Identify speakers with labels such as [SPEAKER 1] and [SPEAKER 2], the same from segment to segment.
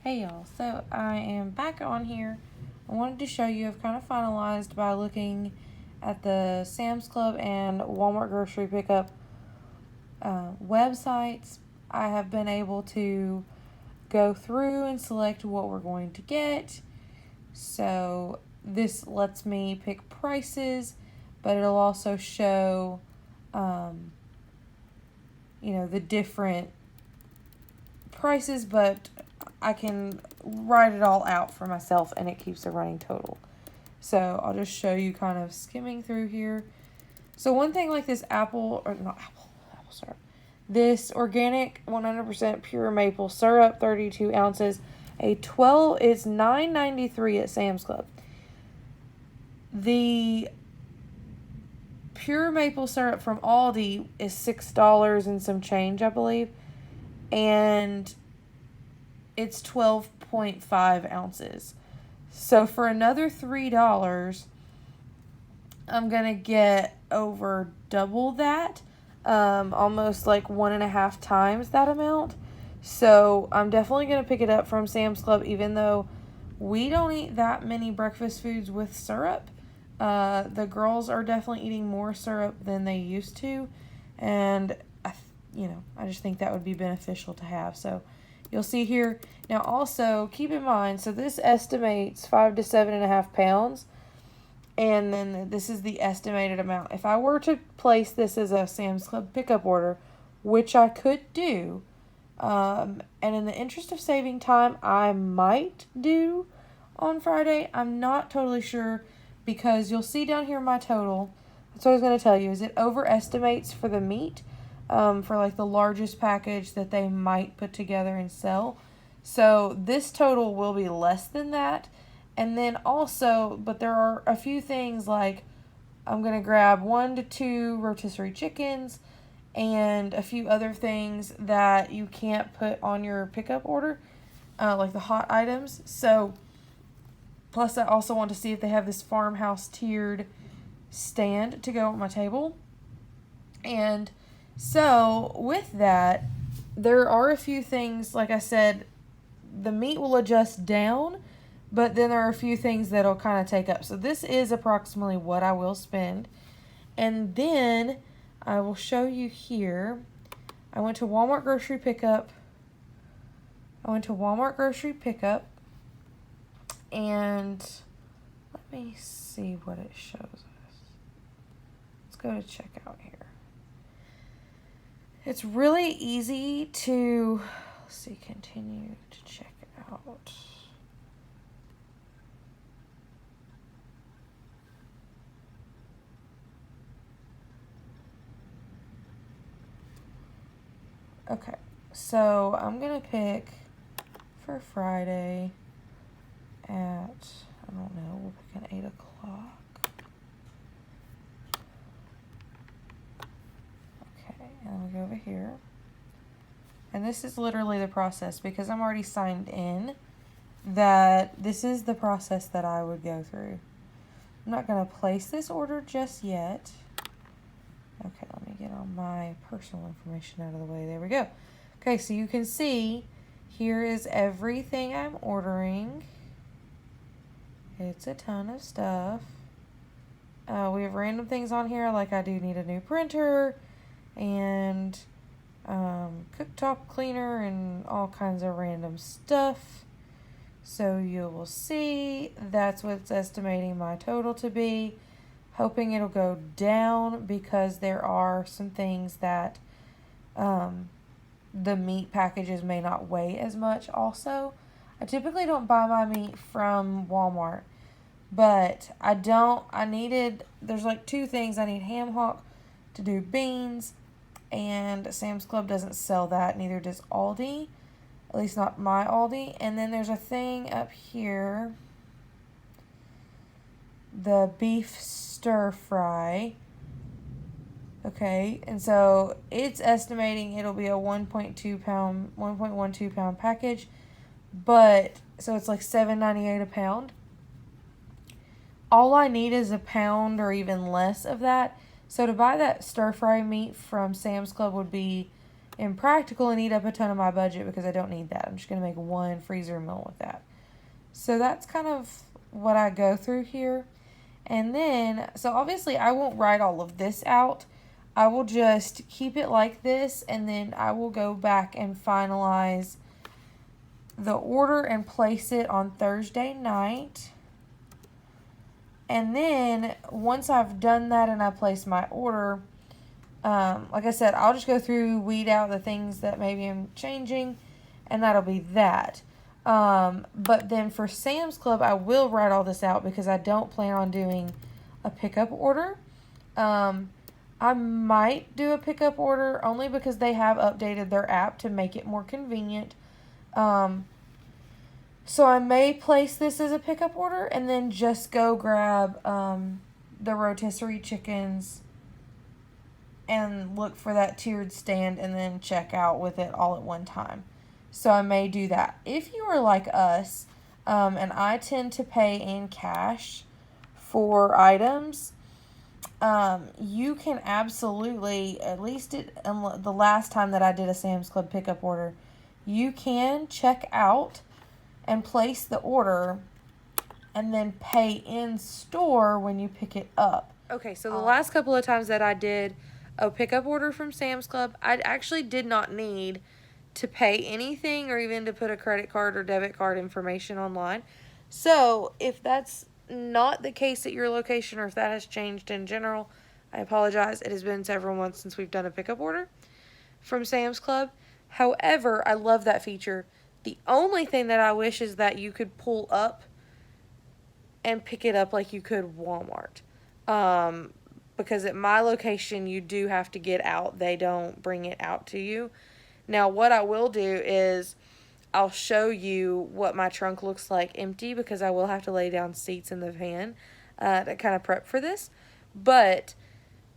[SPEAKER 1] Hey y'all, so I am back on here. I wanted to show you, I've kind of finalized by looking at the Sam's Club and Walmart grocery pickup websites. I have been able to go through and select what we're going to get. So this lets me pick prices, but it'll also show, the different prices, but I can write it all out for myself and it keeps a running total. So I'll just show you kind of skimming through here. So one thing like this apple syrup. This organic 100% pure maple syrup, 32 ounces, it's $9.93 at Sam's Club. The pure maple syrup from Aldi is $6 and some change, I believe. And it's 12.5 ounces. So for another $3, I'm going to get over double that. Almost like 1.5 times that amount. So I'm definitely going to pick it up from Sam's Club, even though we don't eat that many breakfast foods with syrup. The girls are definitely eating more syrup than they used to. And, I just think that would be beneficial to have. So you'll see here. Now also, keep in mind, so this estimates 5 to 7.5 pounds. And then this is the estimated amount. If I were to place this as a Sam's Club pickup order, which I could do, and in the interest of saving time, I might do on Friday. I'm not totally sure because you'll see down here my total. That's what I was going to tell you, is it overestimates for the meat, for like the largest package that they might put together and sell. So this total will be less than that. And then also, but there are a few things like I'm going to grab 1 to 2 rotisserie chickens and a few other things that you can't put on your pickup order, like the hot items. So, plus I also want to see if they have this farmhouse tiered stand to go on my table. And so, with that, there are a few things, like I said, the meat will adjust down, but then there are a few things that'll kind of take up. So this is approximately what I will spend. And then I will show you here. I went to Walmart grocery pickup. And let me see what it shows us. Let's go to checkout here. It's really easy to, continue to check out. Okay, so I'm going to pick for Friday at, we'll pick at 8 o'clock. Okay, and we'll go over here. And this is literally the process, because I'm already signed in, that this is the process that I would go through. I'm not going to place this order just yet. Okay, let me get all my personal information out of the way. There we go. Okay, so you can see here is everything I'm ordering. It's a ton of stuff. We have random things on here, like I do need a new printer and cooktop cleaner and all kinds of random stuff. So you will see that's what's estimating my total to be. Hoping it'll go down because there are some things that the meat packages may not weigh as much also. I typically don't buy my meat from Walmart, but there's like 2 things. I need ham hock to do beans, and Sam's Club doesn't sell that, neither does Aldi, at least not my Aldi. And then there's a thing up here, the beef stir fry. Okay, and so it's estimating it'll be a 1.12 pound package, but so it's like $7.98 a pound. All I need is a pound or even less of that. So to buy that stir fry meat from Sam's Club would be impractical and eat up a ton of my budget because I don't need that. I'm just going to make one freezer meal with that. So that's kind of what I go through here. And then, so obviously I won't write all of this out. I will just keep it like this, and then I will go back and finalize the order and place it on Thursday night. And then once I've done that and I place my order, like I said, I'll just go through, weed out the things that maybe I'm changing, and that'll be that. But then for Sam's Club, I will write all this out because I don't plan on doing a pickup order. I might do a pickup order only because they have updated their app to make it more convenient. So I may place this as a pickup order and then just go grab the rotisserie chickens and look for that tiered stand and then check out with it all at one time. So I may do that. If you are like us, and I tend to pay in cash for items, you can absolutely, at least the last time that I did a Sam's Club pickup order, you can check out and place the order and then pay in store when you pick it up. Okay, so the last couple of times that I did a pickup order from Sam's Club, I actually did not need to pay anything or even to put a credit card or debit card information online. So if that's not the case at your location, or if that has changed in general, I apologize. It has been several months since we've done a pickup order from Sam's Club. However, I love that feature. The only thing that I wish is that you could pull up and pick it up like you could Walmart. Because at my location, you do have to get out. They don't bring it out to you. Now, what I will do is I'll show you what my trunk looks like empty, because I will have to lay down seats in the van to kind of prep for this. But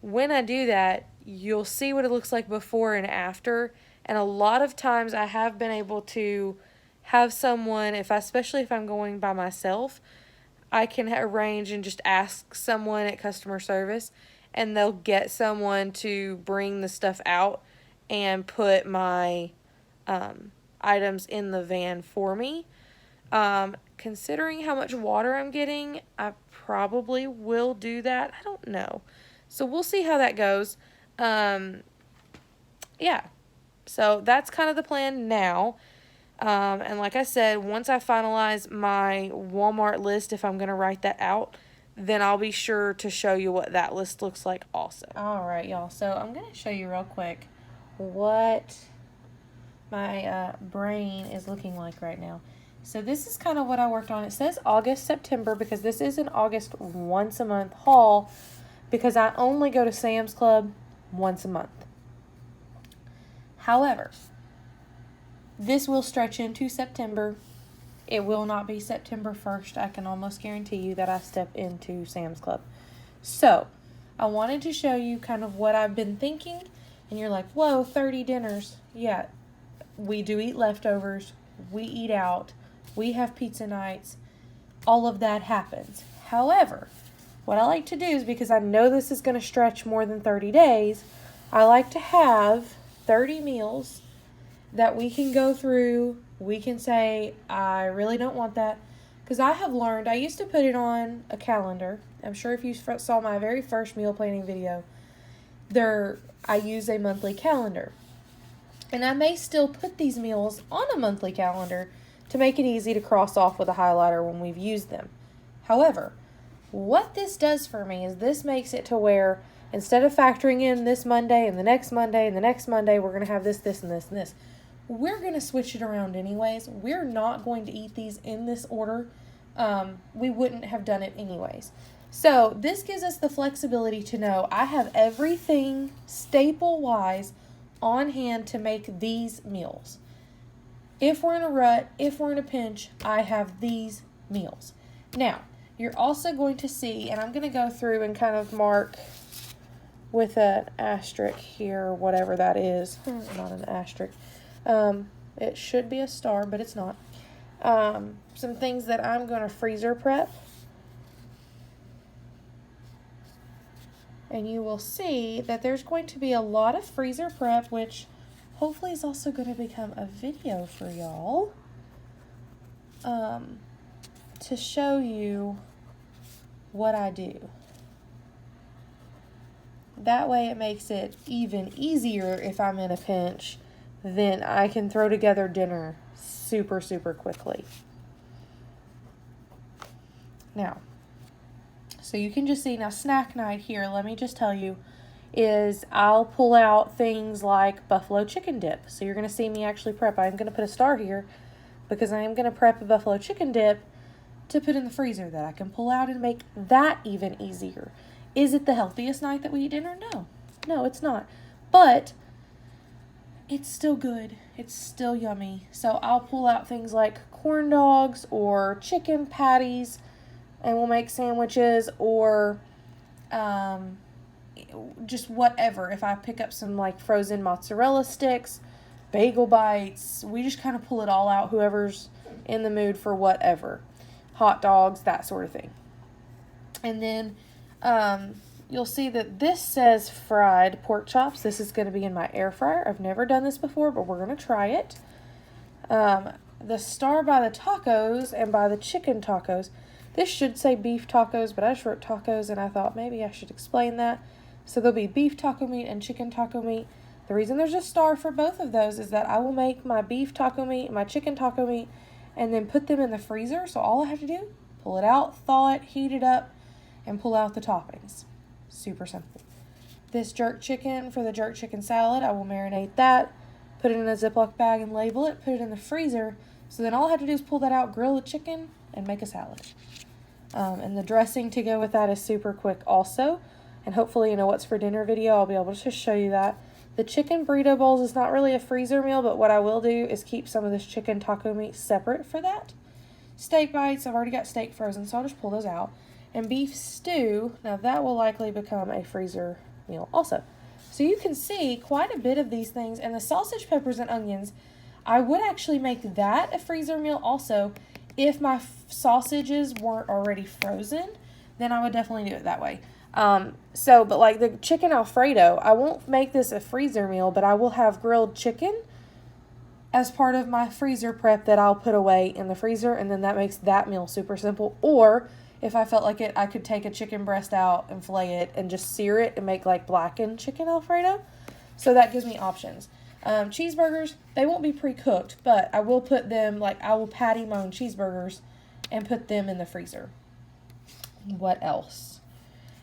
[SPEAKER 1] when I do that, you'll see what it looks like before and after. And a lot of times I have been able to have someone, especially if I'm going by myself, I can arrange and just ask someone at customer service, and they'll get someone to bring the stuff out and put my items in the van for me. Considering how much water I'm getting, I probably will do that. I don't know. So we'll see how that goes. Yeah. So that's kind of the plan now. And like I said, once I finalize my Walmart list, if I'm going to write that out, then I'll be sure to show you what that list looks like also. All right, y'all. So I'm going to show you real quick what my brain is looking like right now. So this is kind of what I worked on. It says August, September, because this is an August once a month haul, because I only go to Sam's Club once a month. However, this will stretch into September. It will not be September 1st. I can almost guarantee you that I step into Sam's Club. So, I wanted to show you kind of what I've been thinking. And you're like, whoa, 30 dinners. Yeah, we do eat leftovers. We eat out. We have pizza nights. All of that happens. However, what I like to do is, because I know this is going to stretch more than 30 days, I like to have 30 meals that we can go through. We can say, I really don't want that. Because I have learned, I used to put it on a calendar. I'm sure if you saw my very first meal planning video, I use a monthly calendar. And I may still put these meals on a monthly calendar to make it easy to cross off with a highlighter when we've used them. However, what this does for me is this makes it to where instead of factoring in this Monday and the next Monday and the next Monday, we're going to have this, this, and this, and this. We're going to switch it around anyways. We're not going to eat these in this order. We wouldn't have done it anyways. So this gives us the flexibility to know I have everything staple-wise on hand to make these meals. If we're in a rut, if we're in a pinch, I have these meals. Now, you're also going to see, and I'm going to go through and kind of mark with an asterisk here, whatever that is. Not an asterisk. It should be a star, but it's not. Some things that I'm going to freezer prep. And you will see that there's going to be a lot of freezer prep, which hopefully it's also going to become a video for y'all to show you what I do. That way it makes it even easier if I'm in a pinch, then I can throw together dinner super, super quickly. Now, so you can just see, now snack night here, let me just tell you, is I'll pull out things like buffalo chicken dip. So you're going to see me actually prep. I'm going to put a star here because I am going to prep a buffalo chicken dip to put in the freezer that I can pull out and make that even easier. Is it the healthiest night that we eat dinner? No. No, it's not. But it's still good. It's still yummy. So I'll pull out things like corn dogs or chicken patties and we'll make sandwiches or just whatever. If I pick up some like frozen mozzarella sticks, bagel bites, we just kind of pull it all out, whoever's in the mood for whatever. Hot dogs, that sort of thing. And then you'll see that this says fried pork chops. This is going to be in my air fryer. I've never done this before, but we're going to try it. The star by the tacos and by the chicken tacos. This should say beef tacos, but I just wrote tacos, and I thought maybe I should explain that. So there'll be beef taco meat and chicken taco meat. The reason there's a star for both of those is that I will make my beef taco meat, my chicken taco meat, and then put them in the freezer. So all I have to do, pull it out, thaw it, heat it up, and pull out the toppings. Super simple. This jerk chicken for the jerk chicken salad, I will marinate that, put it in a Ziploc bag and label it, put it in the freezer. So then all I have to do is pull that out, grill the chicken, and make a salad. And the dressing to go with that is super quick also. And hopefully in a what's for dinner video, I'll be able to just show you that. The chicken burrito bowls is not really a freezer meal, but what I will do is keep some of this chicken taco meat separate for that. Steak bites, I've already got steak frozen, so I'll just pull those out. And beef stew, now that will likely become a freezer meal also. So you can see quite a bit of these things. And the sausage, peppers, and onions, I would actually make that a freezer meal also. If my sausages weren't already frozen, then I would definitely do it that way. But like the chicken Alfredo, I won't make this a freezer meal, but I will have grilled chicken as part of my freezer prep that I'll put away in the freezer, and then that makes that meal super simple. Or if I felt like it, I could take a chicken breast out and fillet it and just sear it and make like blackened chicken Alfredo. So that gives me options. Cheeseburgers, they won't be pre-cooked, but I will put them, like I will patty my own cheeseburgers and put them in the freezer. What else?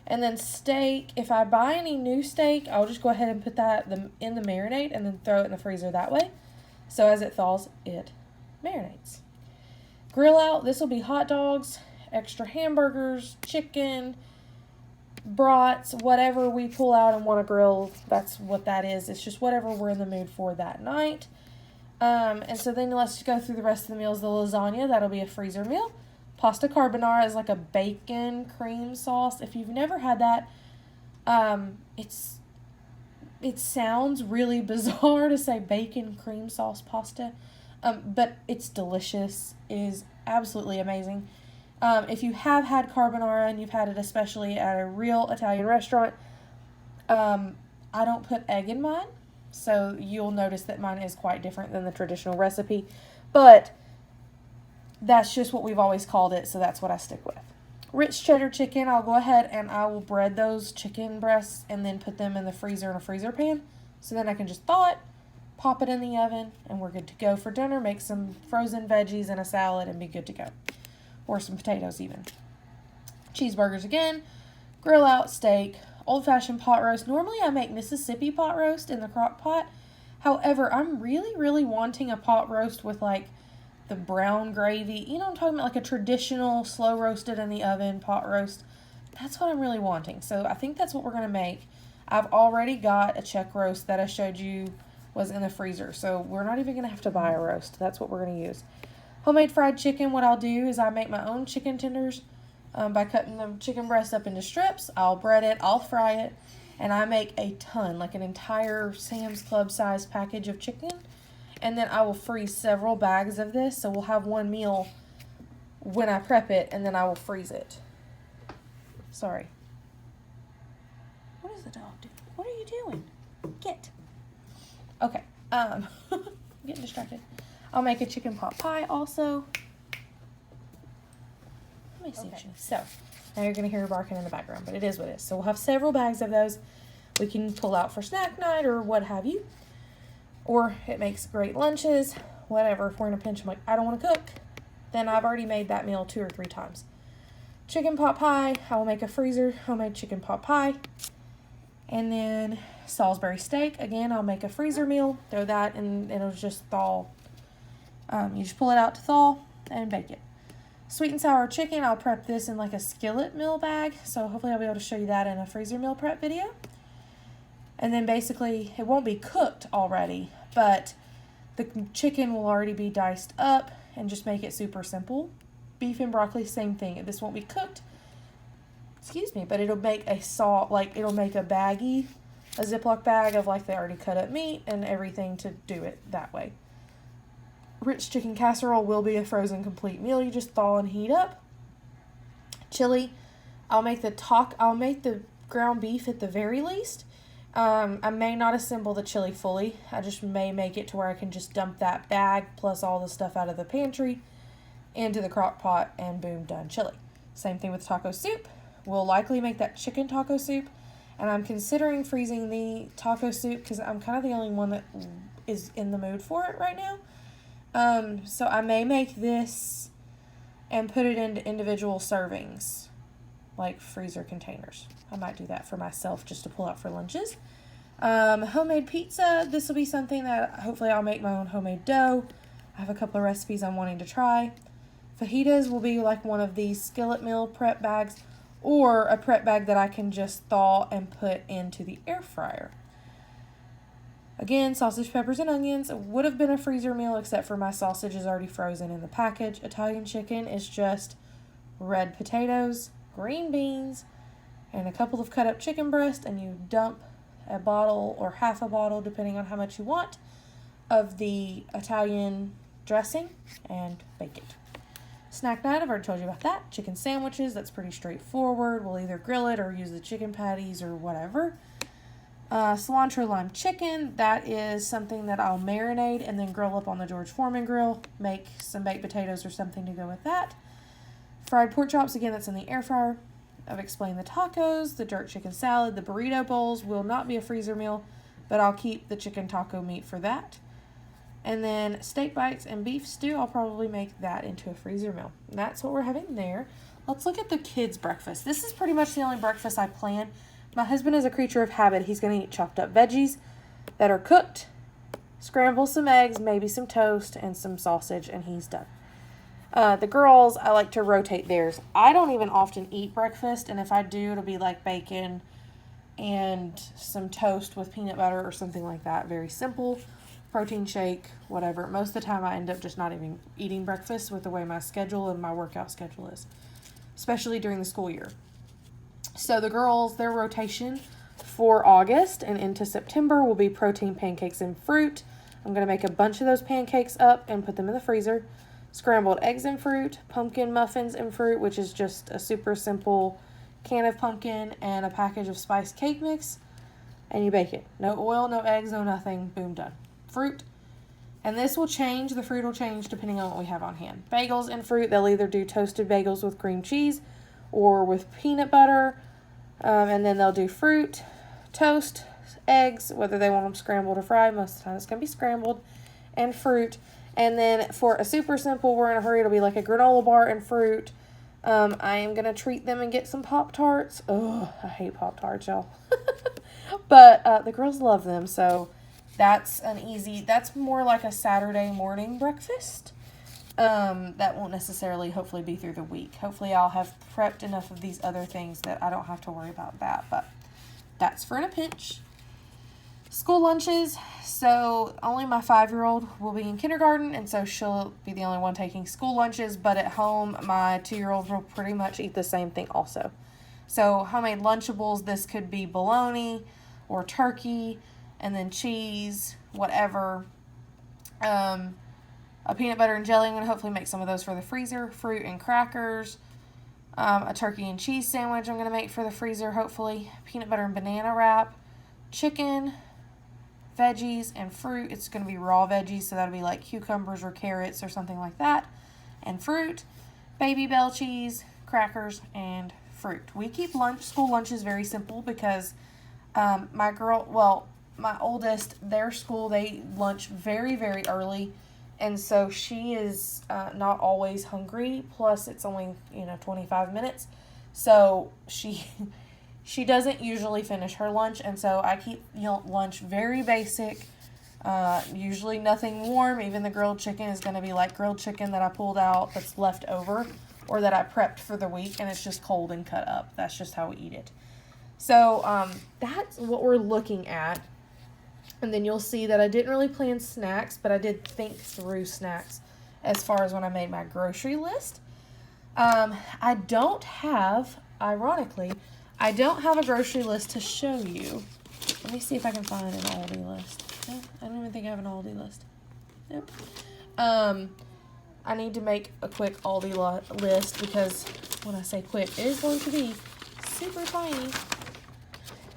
[SPEAKER 1] And then steak, if I buy any new steak, I'll just go ahead and put that in the marinade and then throw it in the freezer that way. So as it thaws, it marinates. Grill out, this will be hot dogs, extra hamburgers, chicken, brats, whatever we pull out and want to grill, that's what that is. It's just whatever we're in the mood for that night. And so then let's go through the rest of the meals. The lasagna, that'll be a freezer meal. Pasta carbonara is like a bacon cream sauce. If you've never had that, it sounds really bizarre to say bacon cream sauce pasta, but it's delicious. It is absolutely amazing. If you have had carbonara and you've had it especially at a real Italian restaurant, I don't put egg in mine, so you'll notice that mine is quite different than the traditional recipe, but that's just what we've always called it, so that's what I stick with. Rich cheddar chicken, I'll go ahead and I will bread those chicken breasts and then put them in the freezer in a freezer pan, so then I can just thaw it, pop it in the oven, and we're good to go for dinner. Make some frozen veggies and a salad and be good to go. Or some potatoes even. Cheeseburgers again, grill out steak, old-fashioned pot roast. Normally I make Mississippi pot roast in the crock pot. However, I'm really, really wanting a pot roast with like the brown gravy. You know what I'm talking about? Like a traditional slow roasted in the oven pot roast. That's what I'm really wanting. So I think that's what we're going to make. I've already got a Czech roast that I showed you was in the freezer. So we're not even going to have to buy a roast. That's what we're going to use. Homemade fried chicken, what I'll do is I make my own chicken tenders by cutting the chicken breast up into strips. I'll bread it, I'll fry it, and I make a ton, like an entire Sam's Club size package of chicken. And then I will freeze several bags of this, so we'll have one meal when I prep it, and then I will freeze it. Sorry. What is the dog doing? What are you doing? Get. Okay. I'm getting distracted. I'll make a chicken pot pie also. Let me see. Okay. So, now you're going to hear her barking in the background, but it is what it is. So, we'll have several bags of those we can pull out for snack night or what have you. Or it makes great lunches, whatever. If we're in a pinch, I'm like, I don't want to cook, then I've already made that meal 2 or 3 times. Chicken pot pie, I will make a freezer homemade chicken pot pie. And then Salisbury steak, again, I'll make a freezer meal, throw that and it'll just thaw. You just pull it out to thaw and bake it. Sweet and sour chicken, I'll prep this in like a skillet meal bag, so hopefully I'll be able to show you that in a freezer meal prep video. And then basically, it won't be cooked already, but the chicken will already be diced up and just make it super simple. Beef and broccoli, same thing. This won't be cooked, but it'll make it'll make a baggie, a Ziploc bag of like the already cut up meat and everything to do it that way. Rich chicken casserole will be a frozen complete meal. You just thaw and heat up. Chili, I'll make the ground beef at the very least. I may not assemble the chili fully. I just may make it to where I can just dump that bag plus all the stuff out of the pantry into the crock pot and boom, done chili. Same thing with taco soup. We'll likely make that chicken taco soup, and I'm considering freezing the taco soup because I'm kind of the only one that is in the mood for it right now. So I may make this and put it into individual servings, like freezer containers. I might do that for myself just to pull out for lunches. Homemade pizza. This will be something that hopefully I'll make my own homemade dough. I have a couple of recipes I'm wanting to try. Fajitas will be like one of these skillet meal prep bags or a prep bag that I can just thaw and put into the air fryer. Again, sausage, peppers, and onions. It would have been a freezer meal except for my sausage is already frozen in the package. Italian chicken is just red potatoes, green beans, and a couple of cut up chicken breasts, and you dump a bottle or half a bottle, depending on how much you want, of the Italian dressing and bake it. Snack night, I've already told you about that. Chicken sandwiches, that's pretty straightforward. We'll either grill it or use the chicken patties or whatever. Cilantro lime chicken, that is something that I'll marinate and then grill up on the George Foreman grill. Make some baked potatoes or something to go with that. Fried pork chops, again, that's in the air fryer. I've explained the tacos, the jerk chicken salad, the burrito bowls will not be a freezer meal, but I'll keep the chicken taco meat for that. And then steak bites and beef stew, I'll probably make that into a freezer meal. And that's what we're having there. Let's look at the kids' breakfast. This is pretty much the only breakfast I plan. My husband is a creature of habit. He's going to eat chopped up veggies that are cooked, scramble some eggs, maybe some toast, and some sausage, and he's done. The girls, I like to rotate theirs. I don't even often eat breakfast, and if I do, it'll be like bacon and some toast with peanut butter or something like that. Very simple. Protein shake, whatever. Most of the time, I end up just not even eating breakfast with the way my schedule and my workout schedule is, especially during the school year. So the girls, their rotation for August and into September will be protein pancakes and fruit. I'm going to make a bunch of those pancakes up and put them in the freezer. Scrambled eggs and fruit, pumpkin muffins and fruit, which is just a super simple can of pumpkin and a package of spiced cake mix, and you bake it. No oil, no eggs, no nothing. Boom, done. Fruit. And this will change. The fruit will change depending on what we have on hand. Bagels and fruit, they'll either do toasted bagels with cream cheese or with peanut butter. And then they'll do fruit, toast, eggs, whether they want them scrambled or fried. Most of the time it's going to be scrambled, and fruit. And then for a super simple, we're in a hurry, it'll be like a granola bar and fruit. I am going to treat them and get some Pop-Tarts. Oh, I hate Pop-Tarts, y'all. But the girls love them, so that's more like a Saturday morning breakfast. That won't necessarily hopefully be through the week. Hopefully I'll have prepped enough of these other things that I don't have to worry about that, but that's for in a pinch. School lunches, so only my 5-year-old will be in kindergarten, and so she'll be the only one taking school lunches, but at home my 2-year-old will pretty much eat the same thing also. So homemade Lunchables, this could be bologna or turkey and then cheese, whatever. A peanut butter and jelly, I'm going to hopefully make some of those for the freezer. Fruit and crackers. A turkey and cheese sandwich I'm going to make for the freezer, hopefully. Peanut butter and banana wrap. Chicken. veggies and fruit. It's going to be raw veggies, so that'll be like cucumbers or carrots or something like that. And fruit, baby bell cheese, crackers, and fruit. We keep school lunches very simple because my oldest, their school, they lunch very, very early. And so she is not always hungry. Plus, it's only, 25 minutes. So she doesn't usually finish her lunch, and so I keep lunch very basic. Usually nothing warm. Even the grilled chicken is going to be like grilled chicken that I pulled out that's left over or that I prepped for the week, and it's just cold and cut up. That's just how we eat it. So that's what we're looking at. And then you'll see that I didn't really plan snacks, but I did think through snacks as far as when I made my grocery list. Ironically, I don't have a grocery list to show you. Let me see if I can find an Aldi list. No, I don't even think I have an Aldi list. Nope. I need to make a quick Aldi list because when I say quick, it is going to be super tiny.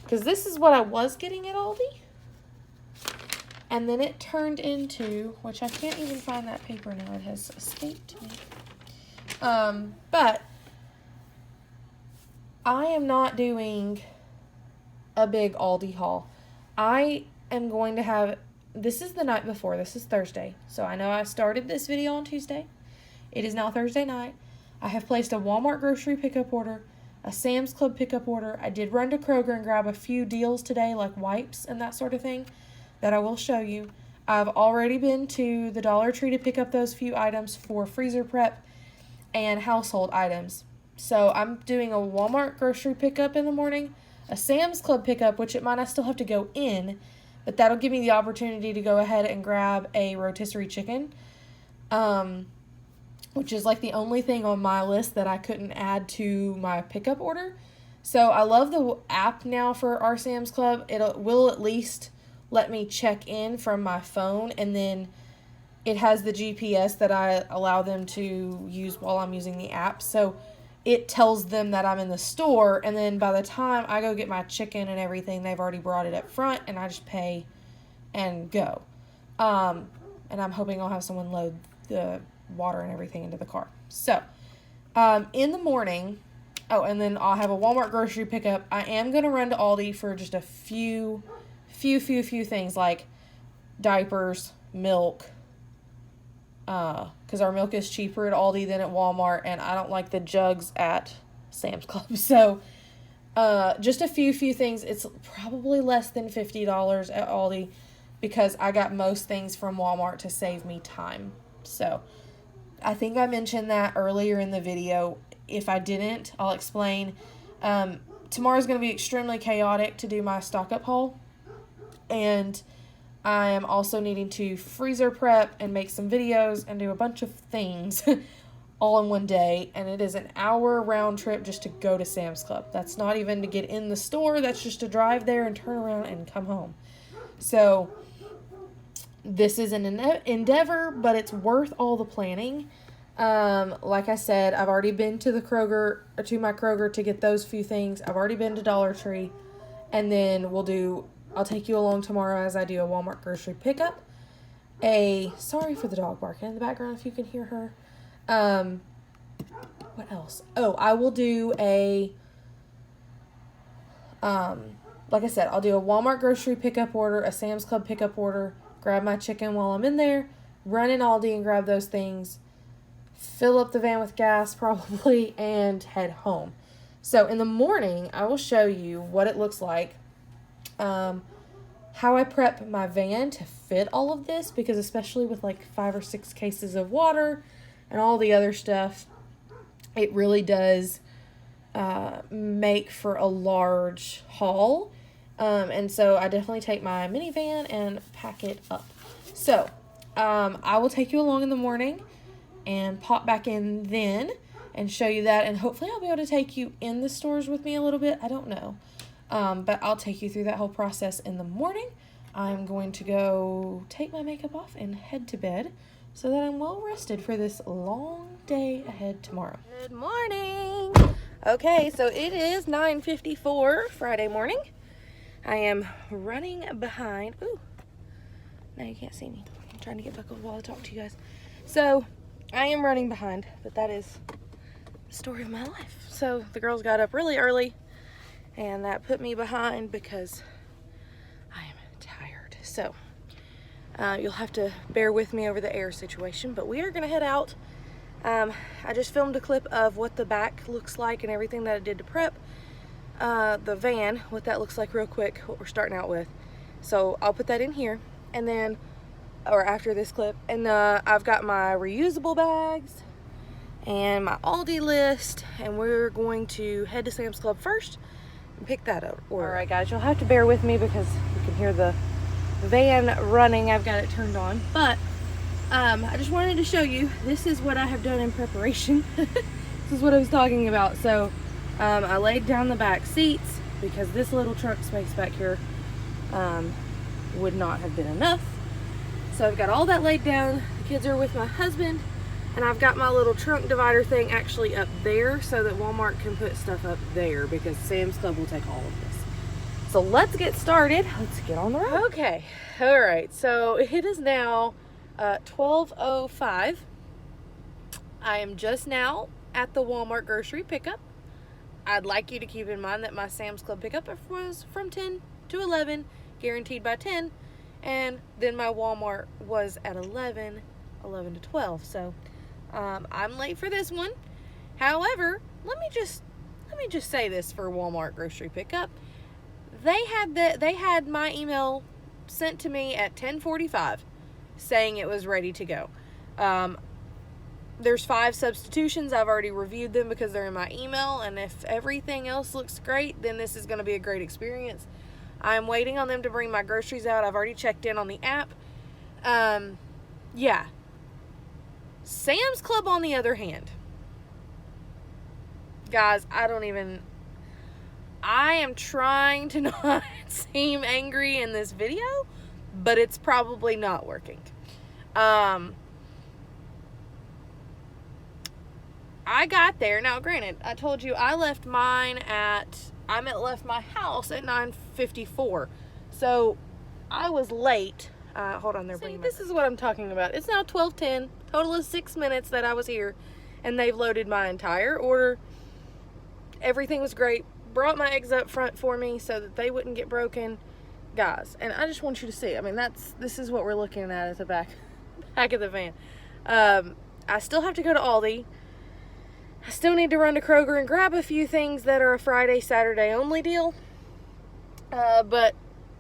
[SPEAKER 1] Because this is what I was getting at Aldi. And then it turned into, which I can't even find that paper now. It has escaped me. But I am not doing a big Aldi haul. I am going to have, this is the night before, this is Thursday. So I know I started this video on Tuesday. It is now Thursday night. I have placed a Walmart grocery pickup order, a Sam's Club pickup order. I did run to Kroger and grab a few deals today, like wipes and that sort of thing, that I will show you. I've already been to the Dollar Tree to pick up those few items for freezer prep and household items. So I'm doing a Walmart grocery pickup in the morning, a Sam's Club pickup, which it might not still have to go in, but that'll give me the opportunity to go ahead and grab a rotisserie chicken, which is like the only thing on my list that I couldn't add to my pickup order. So I love the app now for our Sam's Club. It will at least let me check in from my phone, and then it has the GPS that I allow them to use while I'm using the app. So it tells them that I'm in the store, and then by the time I go get my chicken and everything, they've already brought it up front, and I just pay and go. And I'm hoping I'll have someone load the water and everything into the car. So, in the morning, and then I'll have a Walmart grocery pickup. I am going to run to Aldi for just a few things like diapers, milk, because our milk is cheaper at Aldi than at Walmart, and I don't like the jugs at Sam's Club. So, just a few things. It's probably less than $50 at Aldi because I got most things from Walmart to save me time. So, I think I mentioned that earlier in the video. If I didn't, I'll explain. Tomorrow's going to be extremely chaotic to do my stock up haul, and I am also needing to freezer prep and make some videos and do a bunch of things all in one day. And it is an hour round trip just to go to Sam's Club. That's not even to get in the store. That's just to drive there and turn around and come home. So this is an endeavor, but it's worth all the planning. Like I said, I've already been to my Kroger to get those few things. I've already been to Dollar Tree, and then I'll take you along tomorrow as I do a Walmart grocery pickup. Sorry for the dog barking in the background if you can hear her. What else? I will do like I said, I'll do a Walmart grocery pickup order, a Sam's Club pickup order, grab my chicken while I'm in there, run in Aldi and grab those things, fill up the van with gas probably, and head home. So in the morning, I will show you what it looks like, how I prep my van to fit all of this, because especially with like 5 or 6 cases of water and all the other stuff, it really does make for a large haul. And so I definitely take my minivan and pack it up. So I will take you along in the morning and pop back in then and show you that, and hopefully I'll be able to take you in the stores with me a little bit. I don't know. But I'll take you through that whole process in the morning. I'm going to go take my makeup off and head to bed so that I'm well rested for this long day ahead tomorrow. Good morning. Okay, so it is 9:54 Friday morning. I am running behind. Ooh, Now you can't see me. I'm trying to get buckled while I talk to you guys. So, I am running behind, but that is the story of my life. So, the girls got up really early, and that put me behind because I am tired. So, you'll have to bear with me over the air situation, but we are going to head out. I just filmed a clip of what the back looks like and everything that I did to prep the van, what that looks like real quick, what we're starting out with. So I'll put that in here, and then, or after this clip, and I've got my reusable bags and my Aldi list, and we're going to head to Sam's Club first and pick that up. All right, guys, you'll have to bear with me because you can hear the van running. I've got it turned on, but I just wanted to show you, this is what I have done in preparation. This is what I was talking about. So I laid down the back seats because this little trunk space back here would not have been enough. So I've got all that laid down. The kids are with my husband, and I've got my little trunk divider thing actually up there so that Walmart can put stuff up there because Sam's Club will take all of this. So let's get started. Let's get on the road. Okay, all right, so it is now 12:05. I am just now at the Walmart grocery pickup. I'd like you to keep in mind that my Sam's Club pickup was from 10 to 11, guaranteed by 10, and then my Walmart was at 11 to 12. So I'm late for this one. However, let me just say this for Walmart grocery pickup. They had my email sent to me at 10:45 saying it was ready to go. There's 5 substitutions. I've already reviewed them because they're in my email, and if everything else looks great, then this is going to be a great experience. I'm waiting on them to bring my groceries out. I've already checked in on the app. Yeah. Sam's Club, on the other hand, guys, I am trying to not seem angry in this video, but it's probably not working. I got there. Now, granted, I told you I left my house at 9:54. So I was late. Hold on, this is what I'm talking about. It's now 12:10. Total of 6 minutes that I was here, and they've loaded my entire order. Everything was great. Brought my eggs up front for me so that they wouldn't get broken, guys. And I just want you to see. I mean, this is what we're looking at the back of the van. I still have to go to Aldi. I still need to run to Kroger and grab a few things that are a Friday, Saturday only deal. But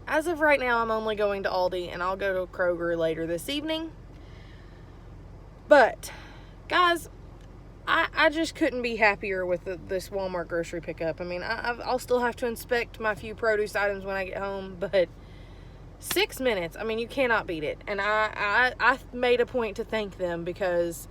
[SPEAKER 1] as of right now, I'm only going to Aldi, and I'll go to Kroger later this evening. But, guys, I just couldn't be happier with this Walmart grocery pickup. I mean, I'll still have to inspect my few produce items when I get home, but 6 minutes, I mean, you cannot beat it. And I made a point to thank them because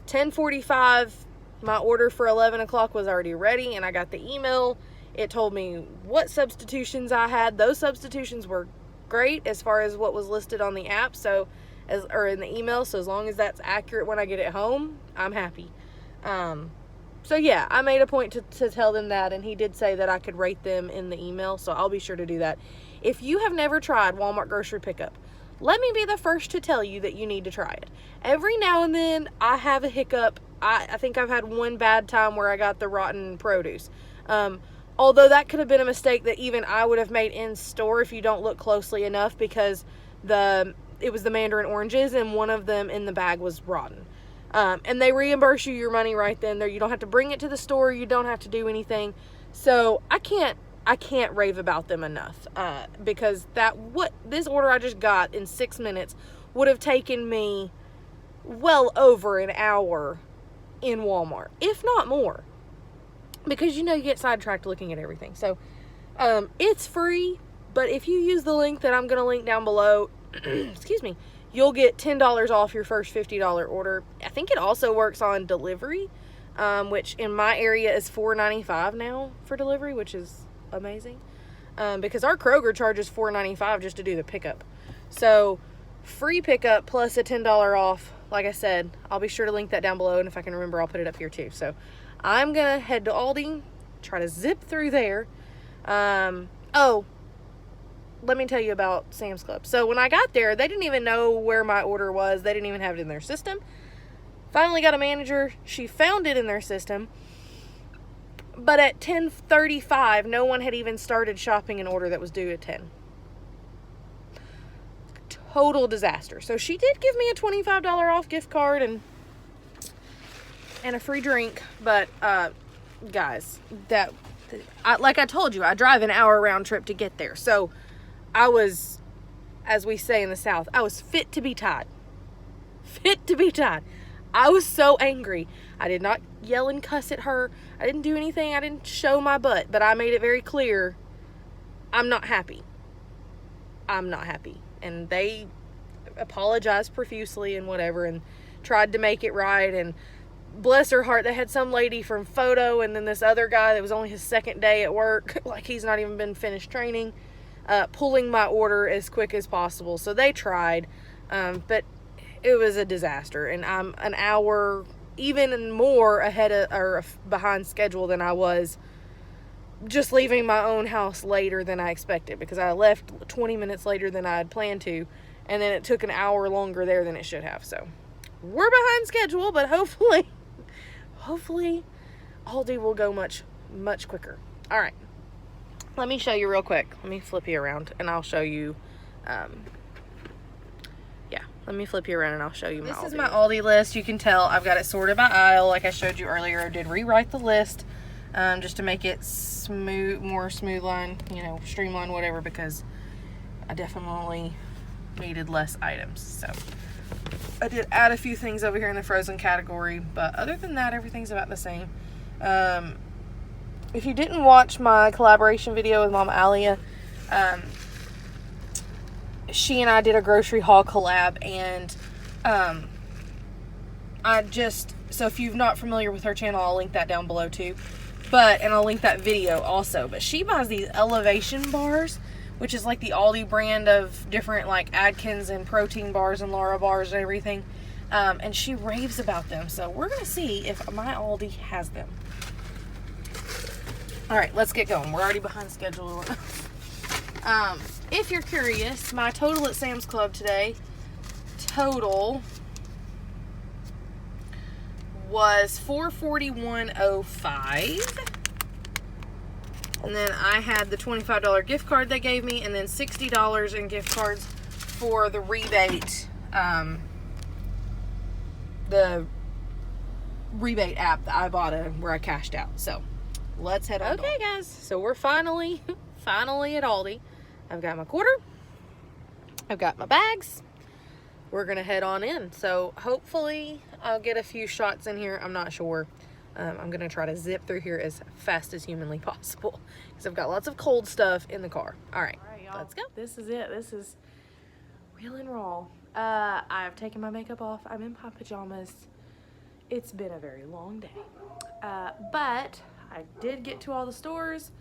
[SPEAKER 1] 10:45, my order for 11 o'clock was already ready, and I got the email. It told me what substitutions I had. Those substitutions were great as far as what was listed on the app, or in the email. So as long as that's accurate when I get it home, I'm happy. So yeah, I made a point to tell them that, and he did say that I could rate them in the email, so I'll be sure to do that. If you have never tried Walmart grocery pickup, let me be the first to tell you that you need to try it. Every now and then, I have a hiccup. I think I've had one bad time where I got the rotten produce. Although that could have been a mistake that even I would have made in store if you don't look closely enough, because it was the mandarin oranges, and one of them in the bag was rotten. And they reimburse you your money right then there. You don't have to bring it to the store. You don't have to do anything. So I can't rave about them enough, because this order I just got in 6 minutes would have taken me well over an hour in Walmart, if not more, because you get sidetracked looking at everything. So it's free, but if you use the link that I'm going to link down below, excuse me, you'll get $10 off your first $50 order. I think it also works on delivery, which in my area is $4.95 now for delivery, which is amazing, because our Kroger charges $4.95 just to do the pickup. So free pickup plus a $10 off. Like I said, I'll be sure to link that down below, and if I can remember, I'll put it up here too. So I'm gonna head to Aldi, try to zip through there. Oh, let me tell you about Sam's Club. So when I got there, they didn't even know where my order was. They didn't even have it in their system. Finally got a manager. She found it in their system. But at 10:35, no one had even started shopping an order that was due at 10. Total disaster. So she did give me a $25 off gift card and a free drink. But, guys, like I told you, I drive an hour round trip to get there. So I was, as we say in the South, I was fit to be tied. Fit to be tied. I was so angry. I did not yell and cuss at her. I didn't do anything. I didn't show my butt. But I made it very clear, I'm not happy. I'm not happy. And they apologized profusely and whatever and tried to make it right. And bless her heart, they had some lady from photo and then this other guy that was only his second day at work, like he's not even been finished training, pulling my order as quick as possible. So they tried, but it was a disaster. And I'm an hour, even more ahead of, or behind schedule than I was just leaving my own house later than I expected, because I left 20 minutes later than I had planned to, and then it took an hour longer there than it should have. So we're behind schedule, but hopefully Aldi will go much quicker. All right, let me show you real quick. Let me flip you around and I'll show you. Let me flip you around and I'll show you my Aldi. This is my Aldi list. You can tell I've got it sorted by aisle, like I showed you earlier. I did rewrite the list just to make it more smooth line, streamline, whatever, because I definitely needed less items. So I did add a few things over here in the frozen category, but other than that, everything's about the same. If you didn't watch my collaboration video with Mama Alia, she and I did a grocery haul collab, and so if you're not familiar with her channel, I'll link that down below too. And I'll link that video also. But she buys these elevation bars, which is like the Aldi brand of different like Atkins and protein bars and Lara bars and everything. And she raves about them. So we're going to see if my Aldi has them. All right, let's get going. We're already behind schedule. If you're curious, my total at Sam's Club today, was $441.05. And then I had the $25 gift card they gave me, and then $60 in gift cards for the rebate, the rebate app, the Ibotta, where I cashed out. So let's head on. Okay, guys, so we're finally at Aldi. I've got my quarter. I've got my bags. We're gonna head on in. So hopefully I'll get a few shots in here. I'm not sure. I'm gonna try to zip through here as fast as humanly possible, because I've got lots of cold stuff in the car. All right, y'all, let's go. This is it. This is real and raw. I've taken my makeup off. I'm in my pajamas. It's been a very long day. But I did get to all the stores.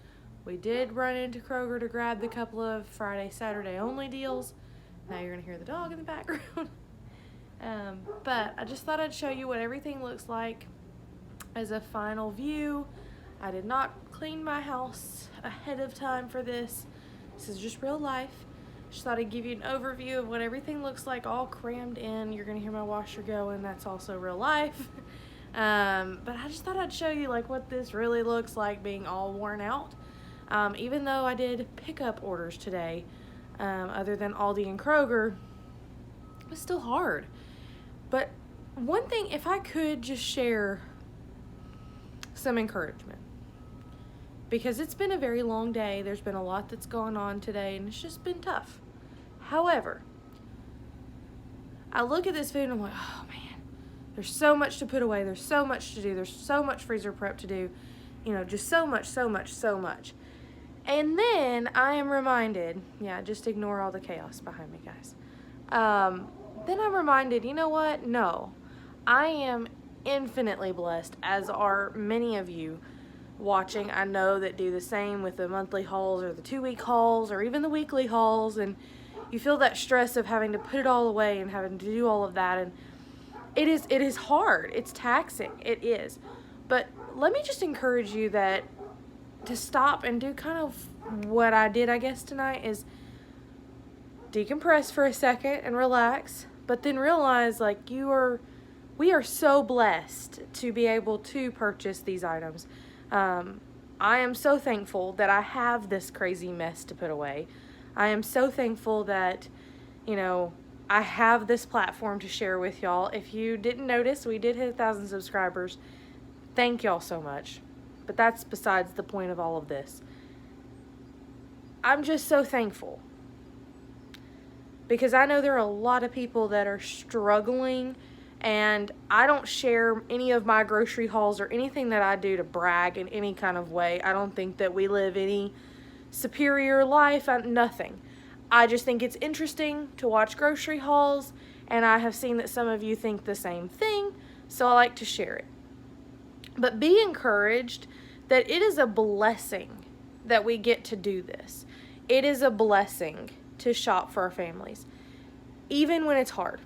[SPEAKER 1] We did run into Kroger to grab the couple of Friday, Saturday only deals. Now you're gonna hear the dog in the background. But I just thought I'd show you what everything looks like as a final view. I did not clean my house ahead of time for this. This is just real life. Just thought I'd give you an overview of what everything looks like all crammed in. You're gonna hear my washer going. That's also real life. But I just thought I'd show you like what this really looks like being all worn out. Even though I did pickup orders today, other than Aldi and Kroger, it was still hard. But one thing, if I could just share some encouragement, because it's been a very long day. There's been a lot that's gone on today, and it's just been tough. However, I look at this food and I'm like, oh man, there's so much to put away. There's so much to do. There's so much freezer prep to do. Just so much. And then I am reminded, just ignore all the chaos behind me, guys. Then I'm reminded, you know what? No, I am infinitely blessed, as are many of you watching. I know that do the same with the monthly hauls or the 2-week hauls or even the weekly hauls, and you feel that stress of having to put it all away and having to do all of that, and it is hard. It's taxing. It is. But let me just encourage you to stop and do kind of what I did, I guess, tonight, is decompress for a second and relax, but then realize like we are so blessed to be able to purchase these items. I am so thankful that I have this crazy mess to put away. I am so thankful that, you know, I have this platform to share with y'all. If you didn't notice, we did hit 1,000 subscribers. Thank y'all so much. But that's besides the point of all of this. I'm just so thankful, because I know there are a lot of people that are struggling, and I don't share any of my grocery hauls or anything that I do to brag in any kind of way. I don't think that we live any superior life, nothing. I just think it's interesting to watch grocery hauls, and I have seen that some of you think the same thing, so I like to share it. But be encouraged that it is a blessing that we get to do this. It is a blessing to shop for our families, even when it's hard,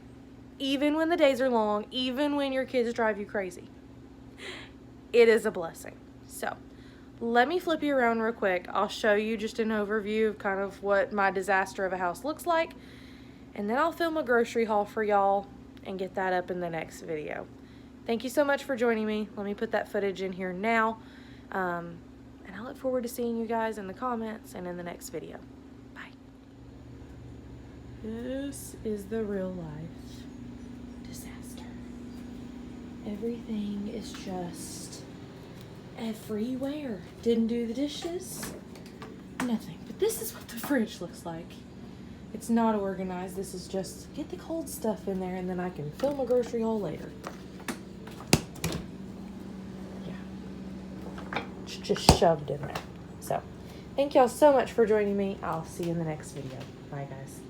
[SPEAKER 1] even when the days are long, even when your kids drive you crazy. It is a blessing. So let me flip you around real quick. I'll show you just an overview of kind of what my disaster of a house looks like, and then I'll film a grocery haul for y'all and get that up in the next video. Thank you so much for joining me. Let me put that footage in here now, and I look forward to seeing you guys in the comments and in the next video. Bye. This is the real life disaster. Everything is just everywhere. Didn't do the dishes, nothing. But this is what the fridge looks like. It's not organized. This is just get the cold stuff in there, and then I can film a grocery haul later. Yeah, it's just shoved in there. So thank y'all so much for joining me. I'll see you in the next video. Bye guys.